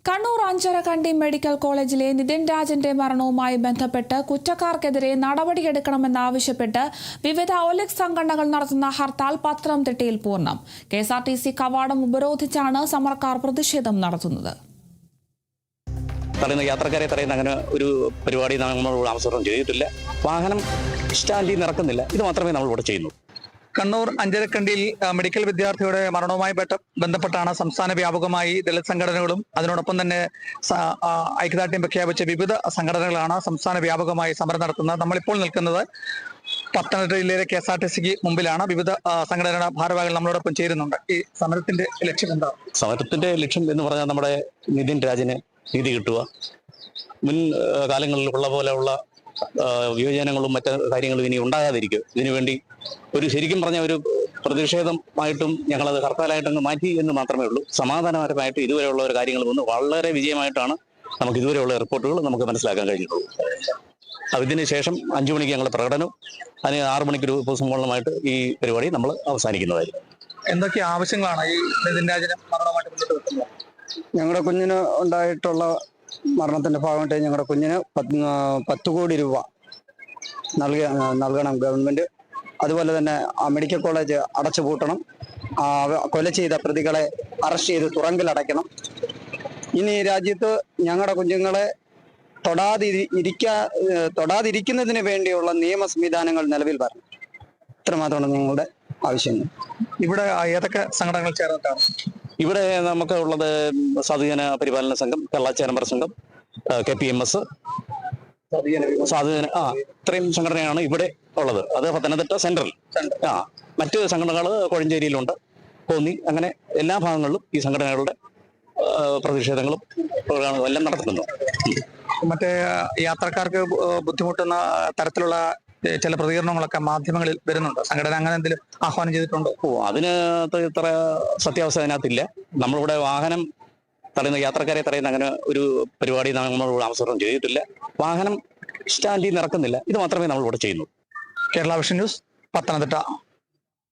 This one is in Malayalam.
കണ്ണൂർ അഞ്ചരക്കണ്ടി മെഡിക്കൽ കോളേജിലെ നിതിൻ രാജിന്റെ മരണവുമായി ബന്ധപ്പെട്ട് കുറ്റക്കാർക്കെതിരെ നടപടിയെടുക്കണമെന്നാവശ്യപ്പെട്ട് വിവിധ ഒലിക് സംഘടനകൾ നടത്തുന്ന ഹർത്താൽ പത്തനംതിട്ടയിൽ പൂർണ്ണം. കെഎസ്ആർടിസി കവാടം ഉപരോധിച്ചാണ് സമരക്കാർ പ്രതിഷേധം നടത്തുന്നത്. യാത്രക്കാരെ തടയുന്ന അങ്ങനെ ഒരു പരിപാടി നമ്മൾ ആസൂത്രണം ചെയ്തിട്ടില്ല. വാഹനം സ്റ്റാൻഡിൽ നിറക്കുന്നില്ല. ഇത് മാത്രമേ നമ്മൾ ഇവിടെ ചെയ്യുന്നു. കണ്ണൂർ അഞ്ചരക്കണ്ടിയിൽ മെഡിക്കൽ വിദ്യാർത്ഥിയുടെ മരണവുമായി ബന്ധപ്പെട്ടാണ് സംസ്ഥാന വ്യാപകമായി ദളിത് സംഘടനകളും അതിനോടൊപ്പം തന്നെ ഐക്യദാർഢ്യം പ്രഖ്യാപിച്ച വിവിധ സംഘടനകളാണ് സംസ്ഥാന വ്യാപകമായി സമരം നടത്തുന്നത്. നമ്മളിപ്പോൾ നിൽക്കുന്നത് പത്തനംതിട്ട ജില്ലയിലെ കെഎസ്ആർടിസിക്ക് മുമ്പിലാണ്. വിവിധ സംഘടനയുടെ ഭാരവാഹികൾ നമ്മളോടൊപ്പം ചേരുന്നുണ്ട്. ഈ സമരത്തിന്റെ ലക്ഷ്യം എന്താ? സമരത്തിന്റെ ലക്ഷ്യം എന്ന് പറഞ്ഞാൽ നമ്മുടെ നിതിൻ രാജിന് നീതി കിട്ടുക. മുൻ കാലങ്ങളിൽ ഉള്ള പോലെയുള്ള വിയോജനങ്ങളും മറ്റു കാര്യങ്ങളും ഇനി ഉണ്ടാകാതിരിക്കും. ഇതിനുവേണ്ടി ശരിക്കും പറഞ്ഞ ഒരു പ്രതിഷേധമായിട്ടും ഞങ്ങളത് ഹർത്താലായിട്ടങ്ങ് മാറ്റി എന്ന് മാത്രമേ ഉള്ളൂ. സമാധാനപരമായിട്ട് ഇതുവരെയുള്ള ഒരു കാര്യങ്ങൾ വന്ന് വളരെ വിജയമായിട്ടാണ് നമുക്ക് ഇതുവരെയുള്ള റിപ്പോർട്ടുകൾ നമുക്ക് മനസ്സിലാക്കാൻ കഴിഞ്ഞിട്ടുള്ളൂ. ഇതിന് ശേഷം 5 മണിക്ക് ഞങ്ങൾ പ്രകടനം, അതിന് 6 മണിക്ക് ഉപസംഹരണമായിട്ട് ഈ പരിപാടി നമ്മൾ അവസാനിക്കുന്നതായിരിക്കും. എന്തൊക്കെ ആവശ്യങ്ങളാണ് ഈ നിതിൻ രാജിന് മരണമായിട്ട് മുന്നോട്ട് വെക്കുന്നത്? ഞങ്ങളുടെ കുഞ്ഞിന് ഉണ്ടായിട്ടുള്ള മരണത്തിന്റെ ഭാഗമായിട്ട് ഞങ്ങളുടെ കുഞ്ഞിന് 10 കോടി രൂപ നൽകണം ഗവൺമെന്റ്. അതുപോലെ തന്നെ ആ മെഡിക്കൽ കോളേജ് അടച്ചുപൂട്ടണം. കൊല ചെയ്ത പ്രതികളെ അറസ്റ്റ് ചെയ്ത് തുറങ്കിലടയ്ക്കണം. ഇനി രാജ്യത്ത് ഞങ്ങളുടെ കുഞ്ഞുങ്ങളെ തൊടാതിരിക്കുന്നതിന് വേണ്ടിയുള്ള നിയമ സംവിധാനങ്ങൾ നിലവിൽ വരണം. ഇത്രമാത്രമാണ് ഞങ്ങളുടെ ആവശ്യങ്ങൾ. ഇവിടെ ഏതൊക്കെ സംഘടനകൾ ചേർന്നിട്ടാണ്? ഇവിടെ നമുക്ക് ഉള്ളത് സാധുജന പരിപാലന സംഘം, കേരള ചേംബർ സംഘം, KPMS, സാധുജന ഇത്രയും സംഘടനയാണ് ഇവിടെ ഉള്ളത്. അത് പത്തനംതിട്ട സെൻട്രൽ. മറ്റ് സംഘടനകൾ കോഴഞ്ചേരിയിലുണ്ട്, കോന്നി, അങ്ങനെ എല്ലാ ഭാഗങ്ങളിലും ഈ സംഘടനകളുടെ പ്രതിഷേധങ്ങളും എല്ലാം നടത്തുന്നു. മറ്റേ യാത്രക്കാർക്ക് ബുദ്ധിമുട്ടുന്ന തരത്തിലുള്ള ചില പ്രതികരണങ്ങളൊക്കെ മാധ്യമങ്ങളിൽ വരുന്നുണ്ട്. സംഘടന അങ്ങനെ എന്തെങ്കിലും ആഹ്വാനം ചെയ്തിട്ടുണ്ടോ? അതിന് ഇത്ര സത്യാവസ്ഥ അതിനകത്തില്ല. നമ്മളിവിടെ വാഹനം യാത്രക്കാരെ തടയുന്ന അങ്ങനെ ഒരു പരിപാടി നമ്മൾ ആസൂത്രണം ചെയ്തിട്ടില്ല. വാഹനം സ്റ്റാൻഡിൽ നിറക്കുന്നില്ല. ഇത് മാത്രമേ നമ്മൾ ഇവിടെ ചെയ്യുന്നു. Kerala vision news, Pathanamthitta.